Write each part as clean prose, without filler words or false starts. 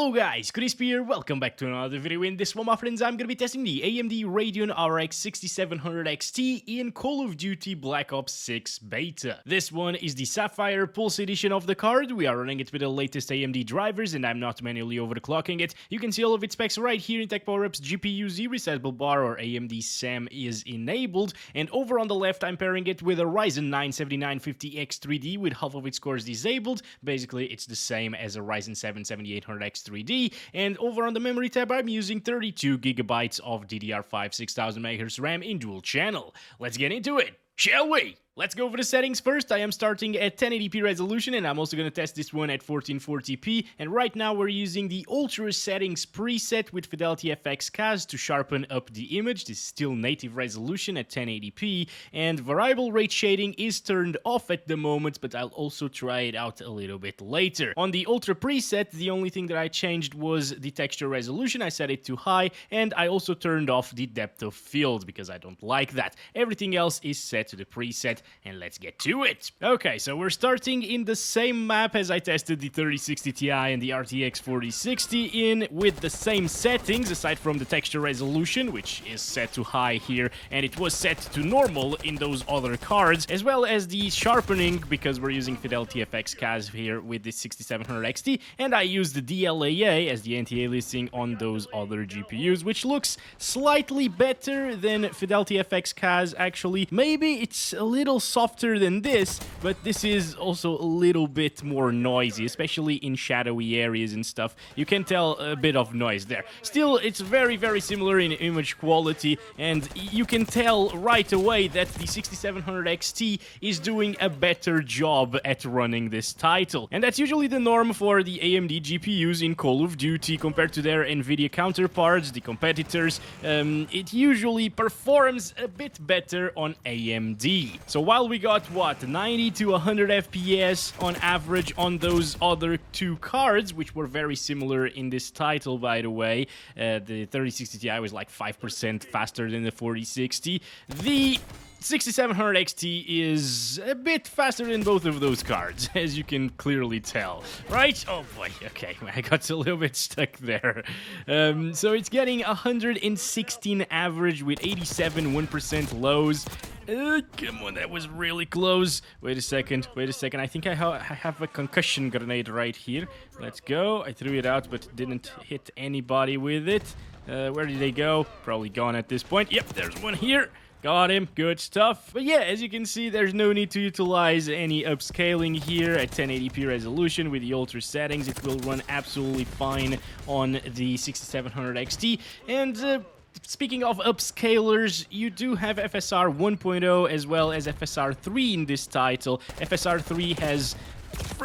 Hello guys, Crispy here, welcome back to another video. In this one, my friends, I'm gonna be testing the AMD Radeon RX 6700 XT in Call of Duty Black Ops 6 Beta. This one is the Sapphire Pulse edition of the card. We are running it with the latest AMD drivers and I'm not manually overclocking it. You can see all of its specs right here in Tech Power Up's GPU Z resettable bar, or AMD SAM is enabled. And over on the left, I'm pairing it with a Ryzen 9 7950X3D with half of its cores disabled. Basically, it's the same as a Ryzen 7 7800X 3D, and over on the memory tab I'm using 32GB of DDR5 6000 MHz RAM in dual channel. Let's get into it, shall we? Let's go over the settings first. I am starting at 1080p resolution and I'm also going to test this one at 1440p, and right now we're using the Ultra settings preset with Fidelity FX CAS to sharpen up the image. This is still native resolution at 1080p, and variable rate shading is turned off at the moment, but I'll also try it out a little bit later. On the Ultra preset, the only thing that I changed was the texture resolution. I set it to high, and I also turned off the depth of field because I don't like that. Everything else is set to the preset, and let's get to it. Okay, so we're starting in the same map as I tested the 3060 Ti and the RTX 4060 in, with the same settings aside from the texture resolution, which is set to high here, and it was set to normal in those other cards, as well as the sharpening because we're using Fidelity FX CAS here with the 6700 XT, and I used the DLAA as the anti-aliasing on those other GPUs, which looks slightly better than Fidelity FX CAS actually. Maybe it's a little softer than this, but this is also a little bit more noisy, especially in shadowy areas and stuff. You can tell a bit of noise there. Still, it's very, very similar in image quality, and you can tell right away that the 6700 XT is doing a better job at running this title. And that's usually the norm for the AMD GPUs in Call of Duty compared to their NVIDIA counterparts, the competitors. It usually performs a bit better on AMD. So while we got, what, 90 to 100 FPS on average on those other two cards, which were very similar in this title, by the way. The 3060 Ti was like 5% faster than the 4060. The 6700 XT is a bit faster than both of those cards, as you can clearly tell, right? Oh boy, okay, I got a little bit stuck there. So it's getting 116 average with 87 1% lows. Come on, that was really close. Wait a second. I think I have a concussion grenade right here. Let's go. I threw it out, but didn't hit anybody with it. Where did they go? Probably gone at this point. Yep, there's one here. Got him, good stuff. But yeah, as you can see, there's no need to utilize any upscaling here at 1080p resolution with the Ultra settings. It will run absolutely fine on the 6700 XT. And speaking of upscalers, you do have FSR 1.0 as well as FSR 3 in this title. FSR 3 has...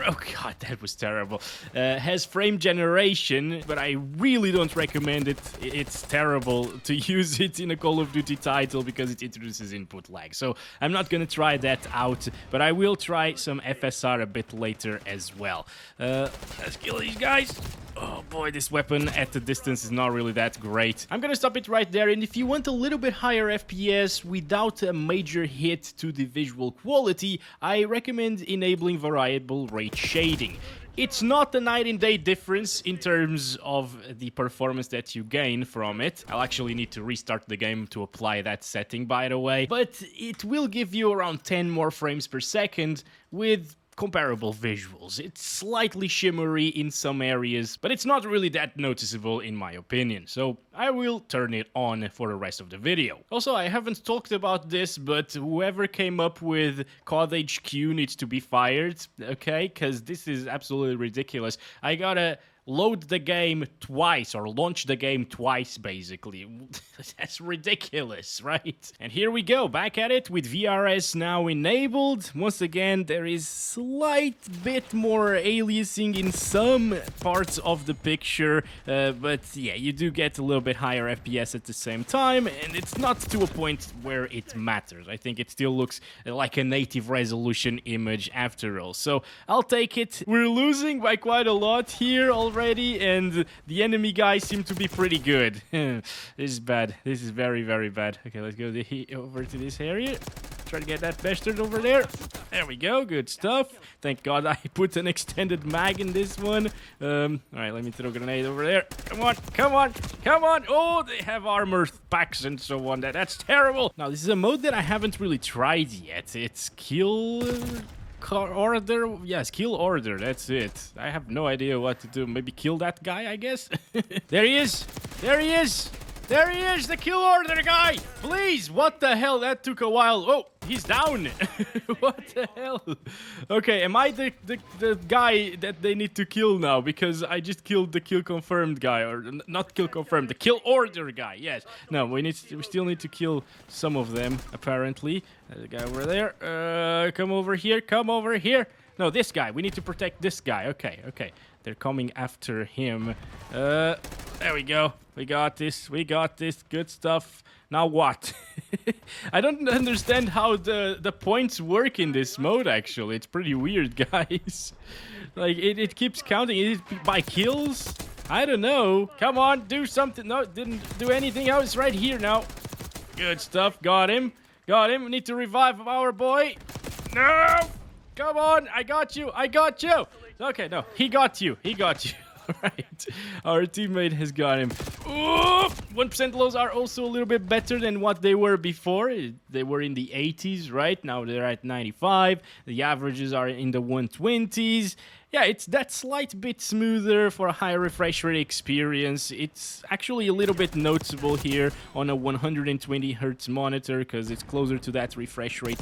oh god, that was terrible. Has frame generation, but I really don't recommend it. It's terrible to use it in a Call of Duty title because it introduces input lag. So I'm not gonna try that out, but I will try some FSR a bit later as well. Let's kill these guys. Oh boy, this weapon at the distance is not really that great. I'm gonna stop it right there, and if you want a little bit higher FPS without a major hit to the visual quality, I recommend enabling variable rate shading. It's not a night and day difference in terms of the performance that you gain from it. I'll actually need to restart the game to apply that setting, by the way, but it will give you around 10 more frames per second with comparable visuals. It's slightly shimmery in some areas, but it's not really that noticeable in my opinion, so I will turn it on for the rest of the video. Also, I haven't talked about this, but whoever came up with COD HQ needs to be fired, okay? Because this is absolutely ridiculous. I gotta load the game twice, or launch the game twice, basically. That's ridiculous, right? And here we go, back at it with VRS now enabled. Once again, there is slight bit more aliasing in some parts of the picture, but yeah, you do get a little bit higher FPS at the same time, and it's not to a point where it matters. I think it still looks like a native resolution image after all, so I'll take it. We're losing by quite a lot here already. And the enemy guys seem to be pretty good. This is bad. This is very, very bad. Okay, let's go over to this area. Try to get that bastard over there. There we go. Good stuff. Thank God I put an extended mag in this one. All right, let me throw a grenade over there. Come on, come on, come on. Oh, they have armor packs and so on. That's terrible. Now, this is a mode that I haven't really tried yet. It's kill order. Yes, kill order. That's it. I have no idea what to do. Maybe kill that guy, I guess. There he is. There he is. There he is, the kill order guy! Please, what the hell? That took a while. Oh, he's down. What the hell? Okay, am I the guy that they need to kill now? Because I just killed the kill confirmed guy, or not kill confirmed, the kill order guy. Yes. No, we still need to kill some of them apparently. There's a guy over there. Come over here. Come over here. No, this guy. We need to protect this guy. Okay, okay. They're coming after him. There we go. We got this. We got this. Good stuff. Now what? I don't understand how the points work in this mode, actually. It's pretty weird, guys. Like, it keeps counting. Is it by kills? I don't know. Come on, do something. No, didn't do anything. I was right here now. Good stuff. Got him. Got him. We need to revive our boy. No! Come on. I got you. I got you. Okay, no. He got you. He got you. Right, our teammate has got him. Ooh, 1% lows are also a little bit better than what they were before. They were in the 80s, right? Now they're at 95. The averages are in the 120s. Yeah, it's that slight bit smoother for a higher refresh rate experience. It's actually a little bit noticeable here on a 120 Hz monitor because it's closer to that refresh rate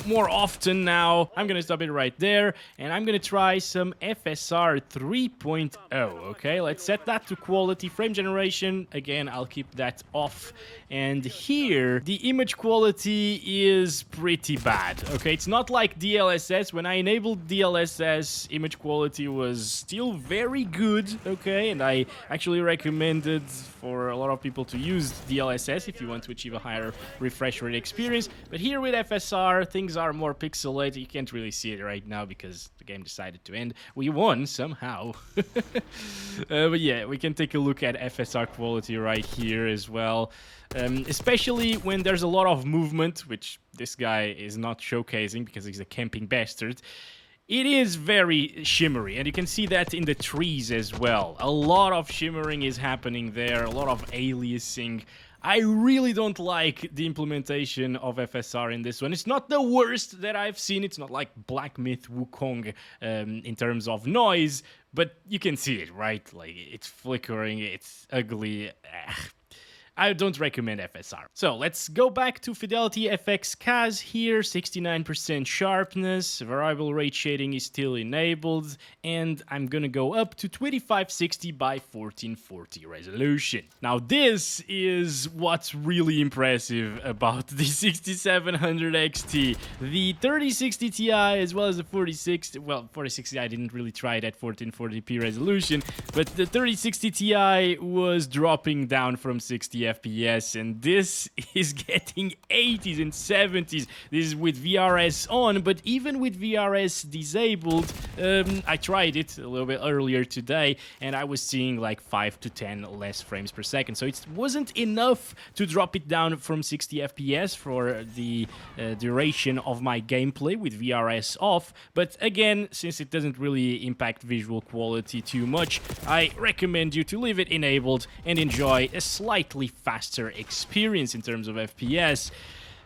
more often now. I'm gonna stop it right there, and I'm gonna try some FSR 3.0. Okay, let's set that to quality. Frame generation, again, I'll keep that off. And here, the image quality is pretty bad. Okay, it's not like DLSS. When I enabled DLSS, image quality was still very good. Okay, and I actually recommended for a lot of people to use DLSS if you want to achieve a higher refresh rate experience. But here with FSR, things are more pixelated. You can't really see it right now because the game decided to end. We won somehow. But yeah, we can take a look at FSR quality right here as well. Especially when there's a lot of movement, which this guy is not showcasing because he's a camping bastard. It is very shimmery, and you can see that in the trees as well. A lot of shimmering is happening there, a lot of aliasing. I really don't like the implementation of FSR in this one. It's not the worst that I've seen. It's not like Black Myth Wukong in terms of noise, but you can see it, right? Like, it's flickering, it's ugly. I don't recommend FSR. So let's go back to Fidelity FX CAS here, 69% sharpness, variable rate shading is still enabled, and I'm gonna go up to 2560 by 1440 resolution. Now this is what's really impressive about the 6700 XT. The 3060 Ti as well as the 4060, well, 4060 I didn't really try it at 1440p resolution, but the 3060 Ti was dropping down from 60 FPS, and this is getting 80s and 70s. This is with VRS on, but even with VRS disabled, I tried it a little bit earlier today, and I was seeing like 5 to 10 less frames per second. So it wasn't enough to drop it down from 60 FPS for the duration of my gameplay with VRS off. But again, since it doesn't really impact visual quality too much, I recommend you to leave it enabled and enjoy a slightly faster experience in terms of FPS.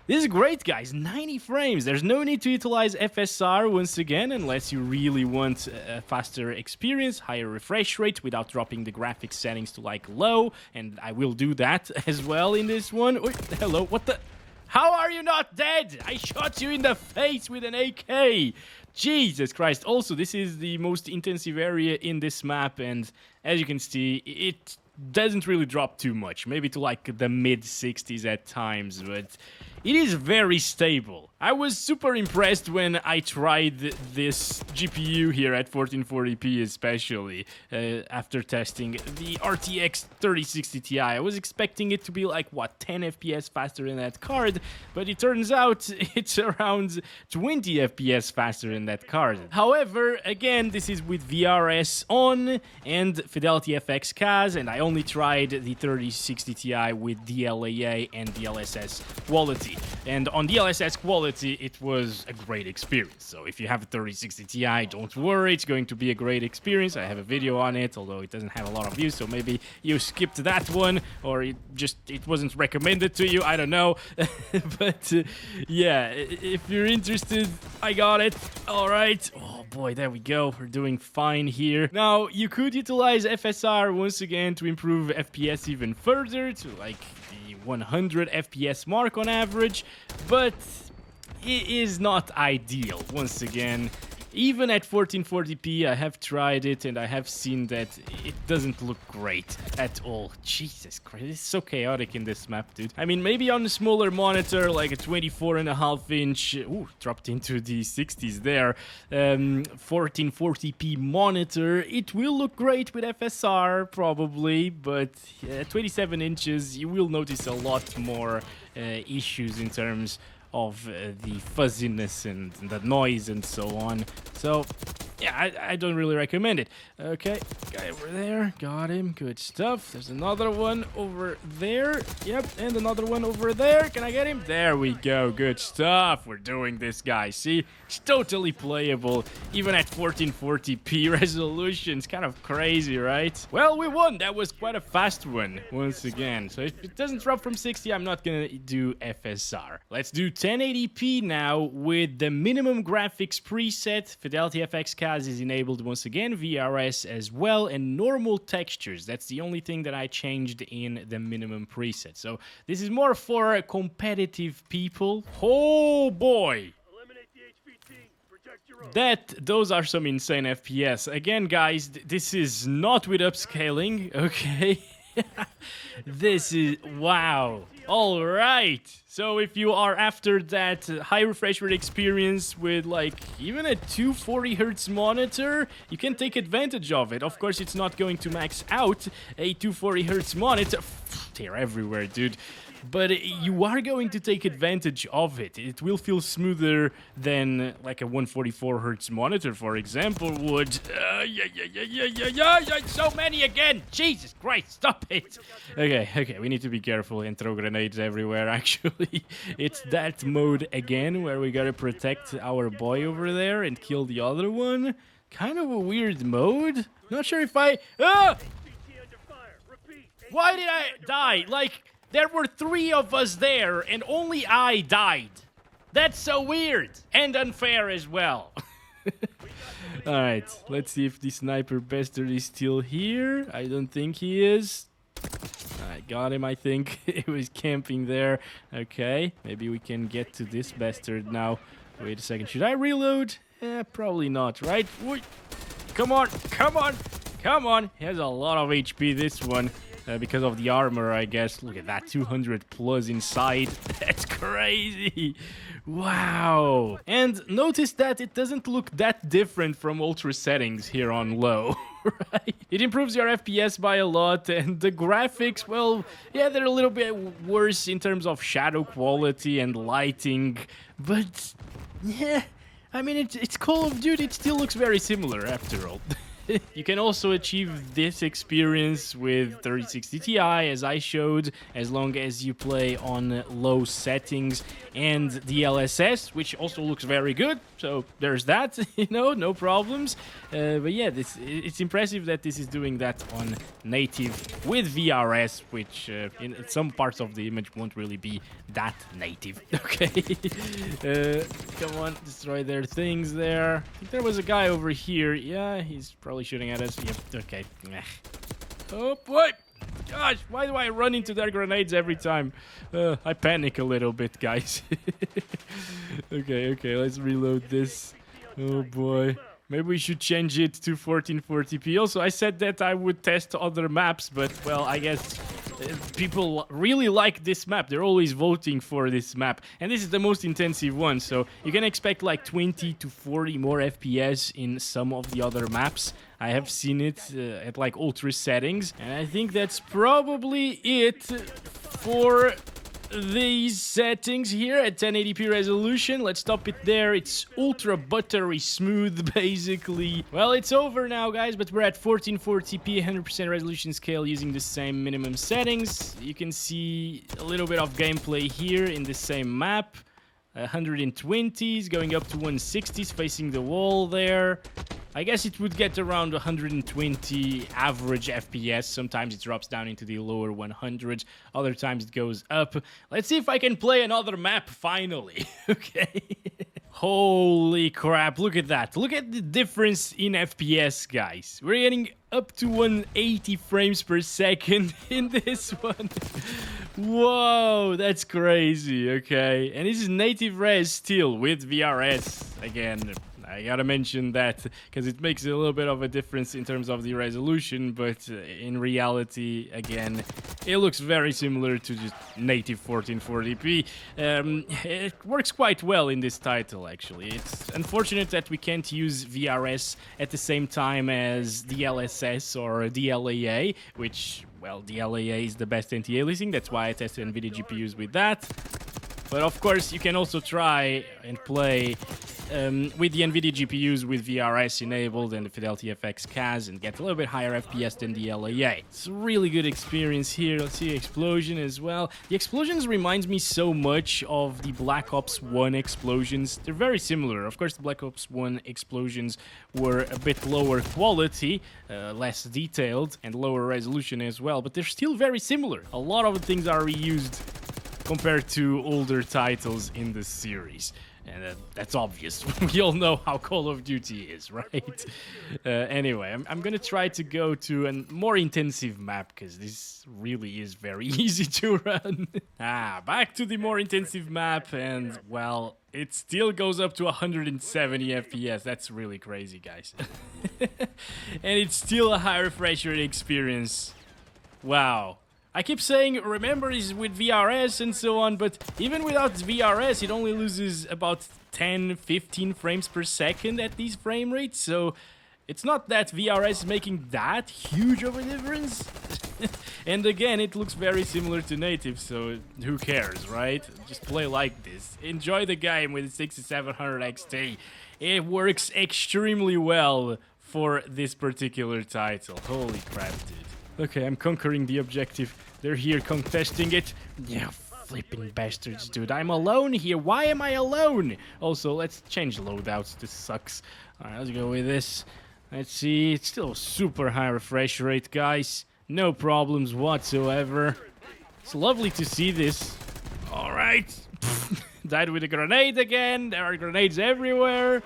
This is great, guys. 90 frames. There's no need to utilize FSR once again unless you really want a faster experience, higher refresh rate without dropping the graphics settings to like low, and I will do that as well in this one. Oh, hello, what the? How are you not dead? I shot you in the face with an AK. Jesus Christ. Also, this is the most intensive area in this map, and as you can see, it doesn't really drop too much, maybe to like the mid 60s at times, but it is very stable. I was super impressed when I tried this GPU here at 1440p, especially after testing the RTX 3060 Ti. I was expecting it to be like, what, 10 FPS faster than that card, but it turns out it's around 20 FPS faster than that card. However, again, this is with VRS on and Fidelity FX CAS, and I only tried the 3060 Ti with DLAA and DLSS quality. Quality. And on DLSS Quality, it was a great experience. So if you have a 3060 Ti, don't worry, it's going to be a great experience. I have a video on it, although it doesn't have a lot of views, so maybe you skipped that one, or it wasn't recommended to you, I don't know. But yeah, if you're interested, I got it. All right. Oh boy, there we go. We're doing fine here. Now, you could utilize FSR once again to improve FPS even further to like the 100 FPS mark on average, but it is not ideal. Once again, even at 1440p, I have tried it and I have seen that it doesn't look great at all. Jesus Christ, it's so chaotic in this map, dude. I mean, maybe on a smaller monitor, like a 24.5-inch, ooh, dropped into the 60s there, 1440p monitor, it will look great with FSR, probably, but 27 inches, you will notice a lot more issues in terms of the fuzziness and the noise and so on. So yeah, I don't really recommend it. Okay, guy over there, got him, good stuff. There's another one over there, yep, and another one over there. Can I get him? There we go, good stuff. We're doing this, guys. See, it's totally playable, even at 1440p resolution. It's kind of crazy, right? Well, we won. That was quite a fast one, once again. So if it doesn't drop from 60, I'm not gonna do FSR. Let's do 1080p now with the minimum graphics preset. Fidelity FX CAS is enabled once again, VRS as well, and normal textures. That's the only thing that I changed in the minimum preset. So this is more for competitive people. Oh boy! Those are some insane FPS. Again, guys, this is not with upscaling, okay? This is, wow. All right. So if you are after that high refresh rate experience with like even a 240 Hz monitor, you can take advantage of it. Of course, it's not going to max out a 240 Hz monitor. They're everywhere, dude. But you are going to take advantage of it. It will feel smoother than like a 144 Hz monitor, for example, would. So many again! Jesus Christ, stop it! Okay, we need to be careful and throw grenades everywhere, actually. It's that mode again, where we gotta protect our boy over there and kill the other one. Kind of a weird mode. Not sure if I... Ah! Why did I die? Like... There were 3 of us there, and only I died. That's so weird. And unfair as well. Alright, let's see if the sniper bastard is still here. I don't think he is. I got him, I think. He was camping there. Okay, maybe we can get to this bastard now. Wait a second, should I reload? Probably not, right? Wait. Come on, come on, come on. He has a lot of HP, this one. Because of the armor, I guess. Look at that, 200 plus inside. That's crazy. Wow. And notice that it doesn't look that different from ultra settings here on low, right? It improves your FPS by a lot, and the graphics, well, yeah, they're a little bit worse in terms of shadow quality and lighting, but yeah, I mean, it's Call of Duty. It still looks very similar after all. You can also achieve this experience with 3060 Ti, as I showed, as long as you play on low settings and DLSS, which also looks very good. So there's that, you know, no problems. But yeah, it's impressive that this is doing that on native with VRS, which in some parts of the image won't really be that native. Okay, come on, destroy their things there. I think there was a guy over here. Yeah, he's probably shooting at us. Yep, okay. Oh boy! Gosh, why do I run into their grenades every time? I panic a little bit, guys. Okay, let's reload this. Oh boy. Maybe we should change it to 1440p. Also, I said that I would test other maps, but, well, I guess people really like this map. They're always voting for this map. And this is the most intensive one, so you can expect like 20 to 40 more FPS in some of the other maps. I have seen it at like ultra settings. And I think that's probably it for these settings here at 1080p resolution. Let's stop it there. It's ultra buttery smooth, basically. Well, it's over now, guys, but we're at 1440p, 100% resolution scale using the same minimum settings. You can see a little bit of gameplay here in the same map. 120s going up to 160s facing the wall there. I guess it would get around 120 average FPS. Sometimes it drops down into the lower 100s. Other times it goes up. Let's see if I can play another map finally. Okay. Holy crap, look at that. Look at the difference in FPS, guys. We're getting up to 180 frames per second in this one. Whoa, that's crazy, okay. And this is native res still with VRS. Again, I gotta mention that because it makes a little bit of a difference in terms of the resolution, but in reality, again, it looks very similar to just native 1440p. It works quite well in this title, actually. It's unfortunate that we can't use VRS at the same time as DLSS or DLAA, which, well, DLAA is the best anti-aliasing. That's why I tested NVIDIA GPUs with that. But of course, you can also try and play with the NVIDIA GPUs with VRS enabled and the Fidelity FX CAS and get a little bit higher FPS than the LAA. It's a really good experience here. Let's see explosion as well. The explosions reminds me so much of the Black Ops 1 explosions. They're very similar. Of course, the Black Ops 1 explosions were a bit lower quality, less detailed, and lower resolution as well, but they're still very similar. A lot of the things are reused compared to older titles in the series. And that's obvious. We all know how Call of Duty is, right? Anyway, I'm gonna try to go to a more intensive map because this really is very easy to run. Back to the more intensive map, and well, it still goes up to 170 FPS. That's really crazy, guys. And it's still a high refresh rate experience. Wow. I keep saying, remember, is with VRS and so on, but even without VRS, it only loses about 10-15 frames per second at these frame rates, so it's not that VRS is making that huge of a difference. And again, it looks very similar to native, so who cares, right? Just play like this. Enjoy the game with the 6700 XT. It works extremely well for this particular title. Holy crap, dude. Okay, I'm conquering the objective. They're here contesting it. Yeah, flipping bastards, dude. I'm alone here. Why am I alone? Also, let's change loadouts. This sucks. Alright, let's go with this. Let's see. It's still super high refresh rate, guys. No problems whatsoever. It's lovely to see this. Alright. Died with a grenade again. There are grenades everywhere.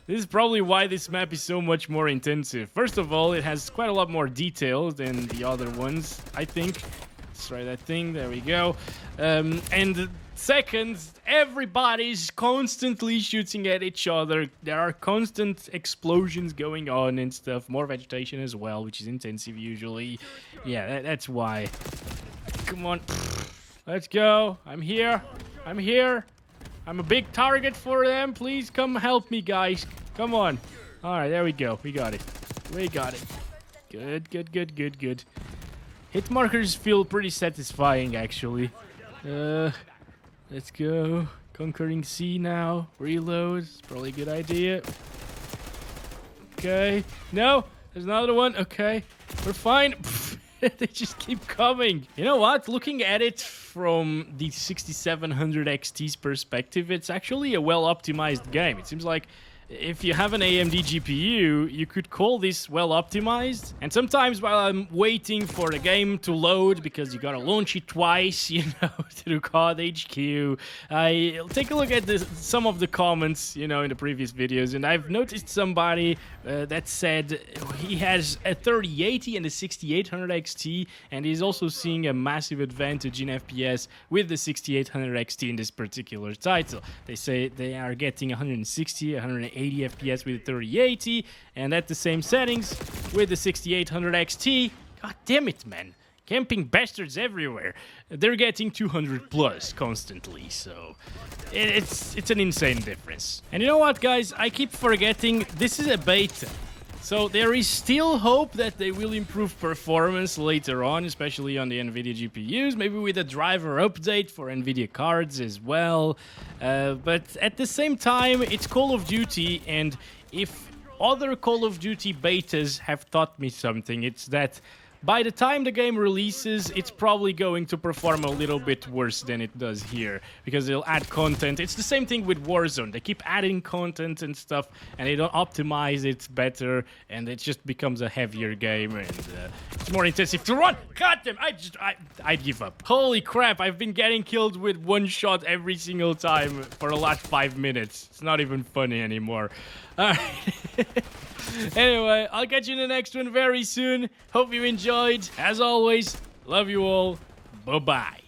This is probably why this map is so much more intensive. First of all, it has quite a lot more detail than the other ones, I think. Let's try that thing. There we go. And second, everybody's constantly shooting at each other. There are constant explosions going on and stuff. More vegetation as well, which is intensive usually. Yeah, that's why. Come on. Let's go. I'm here. I'm here. I'm a big target for them. Please come help me, guys. Come on. All right, there we go. We got it. We got it. Good, good, good, good, good. Hit markers feel pretty satisfying, actually. Let's go. Conquering C now. Reload. It's probably a good idea. Okay. No, there's another one. Okay. We're fine. They just keep coming. You know what? Looking at it from the 6700 XT's perspective, it's actually a well-optimized game. It seems like if you have an AMD GPU, you could call this well-optimized. And sometimes while I'm waiting for the game to load, because you gotta launch it twice, you know, through COD HQ, I take a look at some of the comments, you know, in the previous videos, and I've noticed somebody that said he has a 3080 and a 6800 XT, and he's also seeing a massive advantage in FPS with the 6800 XT in this particular title. They say they are getting 160, 180 FPS with the 3080, and at the same settings with the 6800 XT. God damn it, man. Camping bastards everywhere. They're getting 200 plus constantly, so it's an insane difference. And you know what, guys? I keep forgetting this is a beta. So there is still hope that they will improve performance later on, especially on the NVIDIA GPUs, maybe with a driver update for NVIDIA cards as well. But at the same time, it's Call of Duty, and if other Call of Duty betas have taught me something, it's that by the time the game releases, it's probably going to perform a little bit worse than it does here, because they'll add content. It's the same thing with Warzone. They keep adding content and stuff, and they don't optimize it better, and it just becomes a heavier game, and it's more intensive to run. God damn, I'd give up. Holy crap, I've been getting killed with one shot every single time for the last 5 minutes. It's not even funny anymore. Alright. Anyway, I'll catch you in the next one very soon. Hope you enjoyed. As always, love you all. Bye-bye.